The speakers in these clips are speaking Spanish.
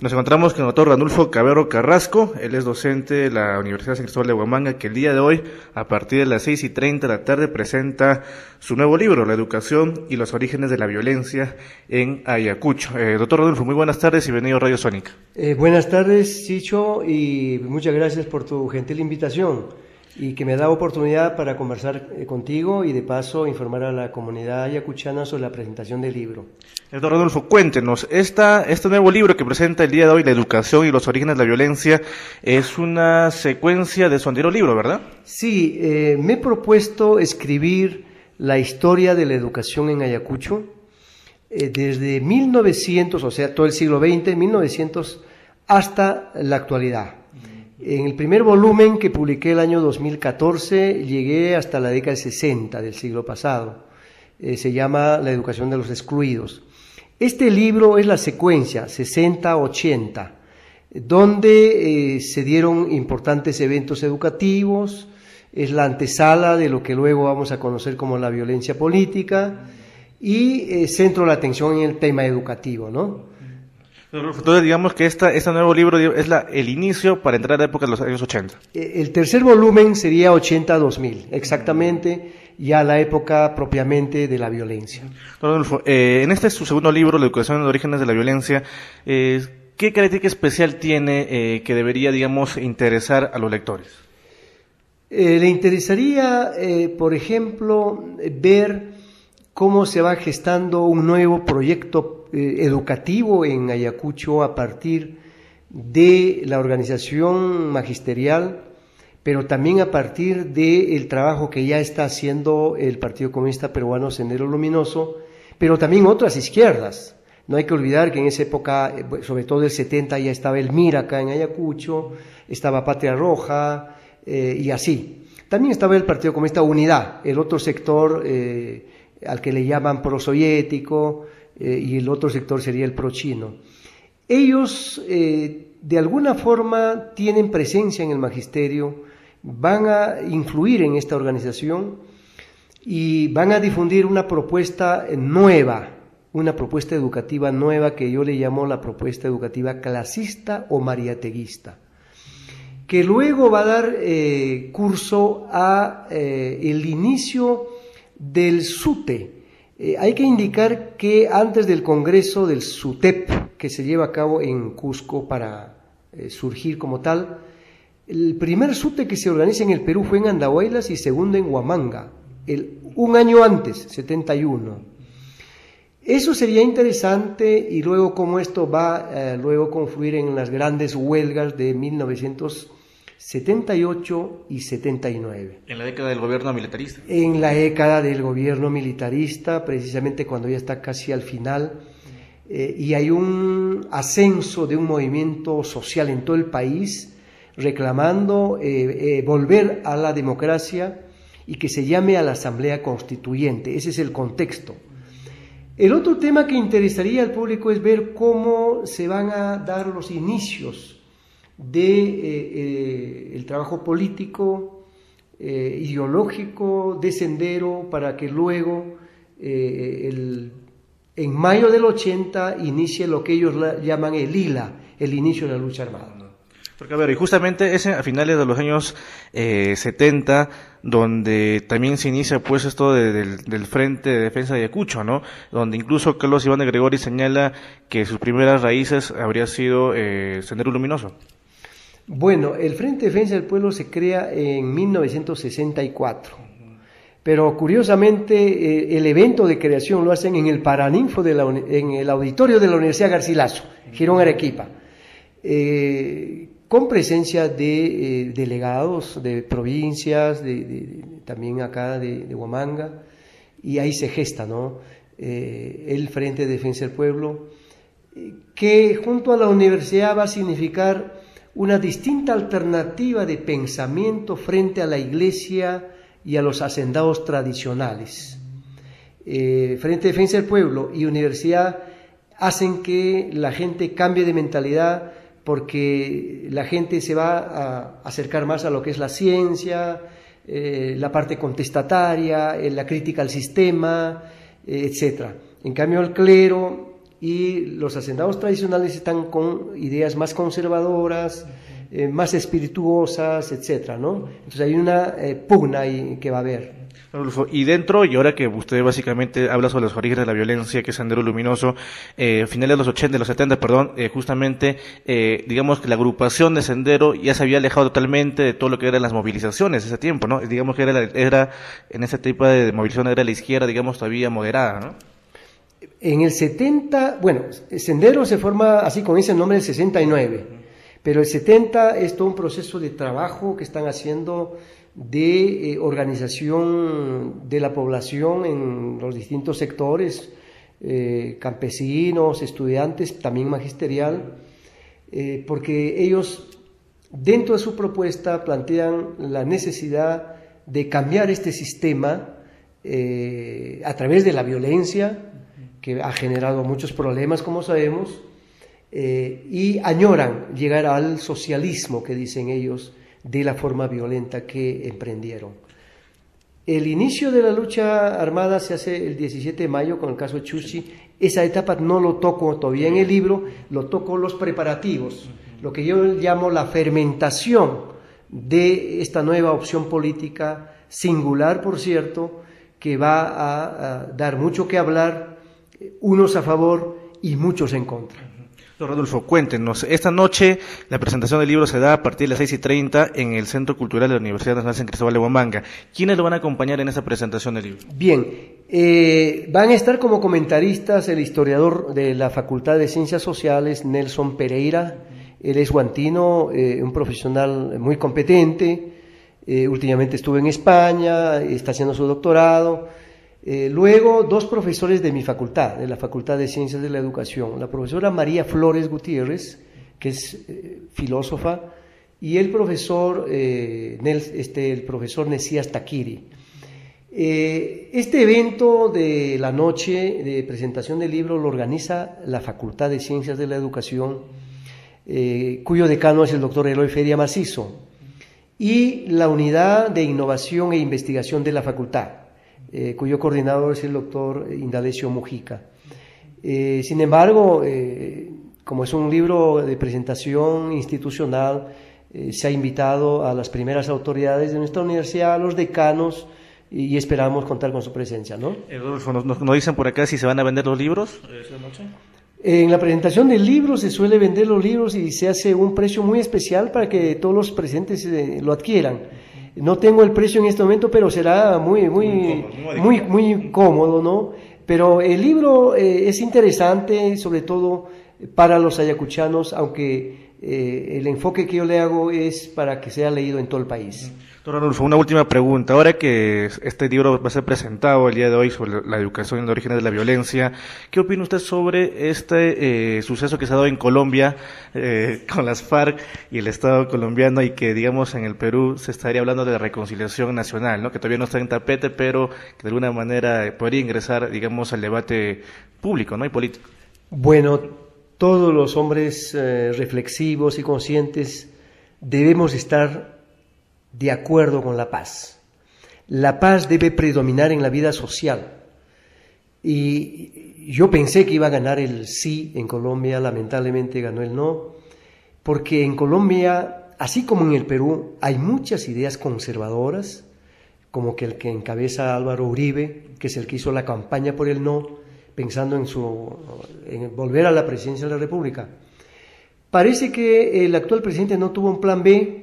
Nos encontramos con el doctor Ranulfo Cavero Carrasco. Él es docente de la Universidad San Cristóbal de Huamanga, que el día de hoy, a partir de las 6:30 de la tarde, presenta su nuevo libro, La educación y los orígenes de la violencia en Ayacucho. Doctor Ranulfo, muy buenas tardes y bienvenido a Radio Sónica. Buenas tardes, Chicho, y muchas gracias por tu gentil invitación y que me da oportunidad para conversar contigo y de paso informar a la comunidad ayacuchana sobre la presentación del libro. Doctor Ranulfo, cuéntenos, este nuevo libro que presenta el día de hoy, La educación y los orígenes de la violencia, es una secuencia de su anterior libro, ¿verdad? Sí, me he propuesto escribir la historia de la educación en Ayacucho desde 1900, o sea, todo el siglo XX, 1900, hasta la actualidad. En el primer volumen que publiqué el año 2014 llegué hasta la década de 60 del siglo pasado. Se llama La educación de los excluidos. Este libro es la secuencia 60-80, donde se dieron importantes eventos educativos, es la antesala de lo que luego vamos a conocer como la violencia política y centro la atención en el tema educativo, ¿no? Entonces digamos que este nuevo libro es el inicio para entrar a la época de los años 80. El tercer volumen sería 80-2000, exactamente, ya la época propiamente de la violencia. Rodolfo, en este es su segundo libro, La educación y los orígenes de la violencia. ¿Qué característica especial tiene que debería, digamos, interesar a los lectores? Le interesaría, por ejemplo, ver cómo se va gestando un nuevo proyecto educativo en Ayacucho a partir de la organización magisterial, pero también a partir del trabajo que ya está haciendo el Partido Comunista Peruano Sendero Luminoso, pero también otras izquierdas. No hay que olvidar que en esa época, sobre todo el 70, ya estaba el MIR acá en Ayacucho, estaba Patria Roja y así. También estaba el Partido Comunista Unidad, el otro sector al que le llaman prosoviético, y el otro sector sería el pro-chino. Ellos, de alguna forma, tienen presencia en el magisterio, van a influir en esta organización y van a difundir una propuesta nueva, una propuesta educativa nueva que yo le llamo la propuesta educativa clasista o mariateguista, que luego va a dar curso a el inicio del SUTE. Hay que indicar que antes del Congreso del SUTEP, que se lleva a cabo en Cusco para surgir como tal, el primer SUTE que se organiza en el Perú fue en Andahuaylas y segundo en Huamanga, un año antes, 71. Eso sería interesante y luego cómo esto va luego a confluir en las grandes huelgas de 1978 y 79. En la década del gobierno militarista. En la década del gobierno militarista, precisamente cuando ya está casi al final, y hay un ascenso de un movimiento social en todo el país reclamando volver a la democracia y que se llame a la Asamblea Constituyente. Ese es el contexto. El otro tema que interesaría al público es ver cómo se van a dar los inicios de el trabajo político, ideológico de Sendero, para que luego en mayo del 80 inicie lo que ellos llaman el ILA, el inicio de la lucha armada. Porque a ver, y justamente es a finales de los años 70 donde también se inicia pues esto del Frente de Defensa de Ayacucho, ¿no? Donde incluso Carlos Iván de Gregori señala que sus primeras raíces habría sido Sendero Luminoso. Bueno, el Frente de Defensa del Pueblo se crea en 1964, pero curiosamente el evento de creación lo hacen en el Paraninfo en el auditorio de la Universidad Garcilaso, Girón Arequipa, con presencia de delegados de provincias, también acá de Huamanga, y ahí se gesta, ¿no? El Frente de Defensa del Pueblo, que junto a la universidad va a significar una distinta alternativa de pensamiento frente a la Iglesia y a los hacendados tradicionales. Frente de Defensa del Pueblo y universidad hacen que la gente cambie de mentalidad, porque la gente se va a acercar más a lo que es la ciencia, la parte contestataria, la crítica al sistema, etc. En cambio, el clero y los hacendados tradicionales están con ideas más conservadoras, más espirituosas, etcétera, ¿no? Entonces hay una pugna ahí que va a haber. Rodolfo, y dentro, y ahora que usted básicamente habla sobre los orígenes de la violencia, que es Sendero Luminoso, finales de los 80, de los 70, perdón, justamente, digamos que la agrupación de Sendero ya se había alejado totalmente de todo lo que eran las movilizaciones de ese tiempo, ¿no? Digamos que era en ese tipo de movilización era la izquierda, digamos, todavía moderada, ¿no? En el 70, bueno, Sendero se forma así con ese nombre en el 69, pero el 70 es todo un proceso de trabajo que están haciendo de organización de la población en los distintos sectores, campesinos, estudiantes, también magisterial, porque ellos dentro de su propuesta plantean la necesidad de cambiar este sistema a través de la violencia, que ha generado muchos problemas, como sabemos, y añoran llegar al socialismo, que dicen ellos, de la forma violenta que emprendieron. El inicio de la lucha armada se hace el 17 de mayo con el caso Chuchi. Esa etapa no lo toco todavía en el libro, lo toco los preparativos, lo que yo llamo la fermentación de esta nueva opción política, singular por cierto, que va a dar mucho que hablar, unos a favor y muchos en contra. Rodolfo, cuéntenos, esta noche la presentación del libro se da a partir de las 6:30 en el Centro Cultural de la Universidad Nacional San Cristóbal de Huamanga. ¿Quiénes lo van a acompañar en esta presentación del libro? Bien, van a estar como comentaristas el historiador de la Facultad de Ciencias Sociales, Nelson Pereira. Él es guantino, un profesional muy competente, últimamente estuvo en España, está haciendo su doctorado. Luego, dos profesores de mi facultad, de la Facultad de Ciencias de la Educación, la profesora María Flores Gutiérrez, que es filósofa, y el profesor, el profesor Nesías Taquiri. Este evento de la noche de presentación del libro lo organiza la Facultad de Ciencias de la Educación, cuyo decano es el doctor Eloy Feria Macizo, y la Unidad de Innovación e Investigación de la Facultad, cuyo coordinador es el doctor Indalecio Mujica. Sin embargo, como es un libro de presentación institucional, se ha invitado a las primeras autoridades de nuestra universidad, a los decanos, y esperamos contar con su presencia, ¿no? Rodolfo, nos dicen por acá si se van a vender los libros esta noche. En la presentación del libro se suele vender los libros y se hace un precio muy especial para que todos los presentes lo adquieran. No tengo el precio en este momento, pero será muy cómodo, ¿no? Pero el libro es interesante, sobre todo para los ayacuchanos, aunque el enfoque que yo le hago es para que sea leído en todo el país. Doctor Rodolfo, una última pregunta. Ahora que este libro va a ser presentado el día de hoy sobre la educación y los orígenes de la violencia, ¿qué opina usted sobre este suceso que se ha dado en Colombia con las FARC y el Estado colombiano, y que, digamos, en el Perú se estaría hablando de la reconciliación nacional, ¿no? Que todavía no está en tapete, pero que de alguna manera podría ingresar, digamos, al debate público, ¿no? Y político? Bueno, todos los hombres reflexivos y conscientes debemos estar de acuerdo con la paz. La paz debe predominar en la vida social. Y yo pensé que iba a ganar el sí en Colombia, lamentablemente ganó el no, porque en Colombia, así como en el Perú, hay muchas ideas conservadoras, como que el que encabeza Álvaro Uribe, que es el que hizo la campaña por el no, pensando en volver a la presidencia de la República. Parece que el actual presidente no tuvo un plan B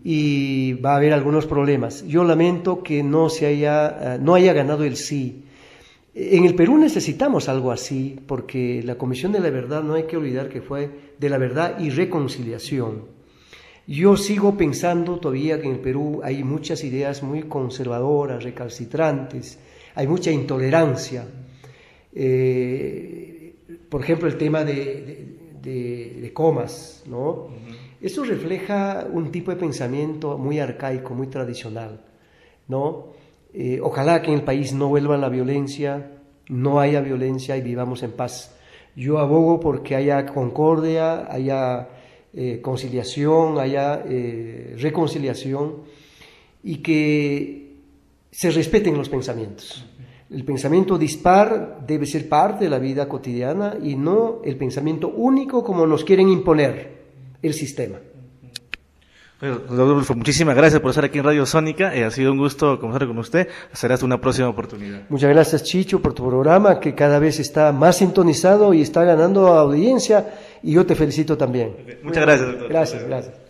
y va a haber algunos problemas. Yo lamento que no haya ganado el sí. En el Perú necesitamos algo así, porque la Comisión de la Verdad, no hay que olvidar que fue de la verdad y reconciliación. Yo sigo pensando todavía que en el Perú hay muchas ideas muy conservadoras, recalcitrantes, hay mucha intolerancia. Por ejemplo, el tema de Comas, ¿no? Eso refleja un tipo de pensamiento muy arcaico, muy tradicional, ¿no? Ojalá que en el país no vuelva la violencia, no haya violencia y vivamos en paz. Yo abogo porque haya concordia, haya conciliación, haya reconciliación y que se respeten los pensamientos. El pensamiento dispar debe ser parte de la vida cotidiana y no el pensamiento único como nos quieren imponer el sistema. Bueno, Rodolfo, muchísimas gracias por estar aquí en Radio Sónica. Ha sido un gusto conversar con usted. Será hasta una próxima oportunidad. Muchas gracias, Chicho, por tu programa que cada vez está más sintonizado y está ganando audiencia, y yo te felicito también. Muchas gracias, doctor. Gracias, gracias.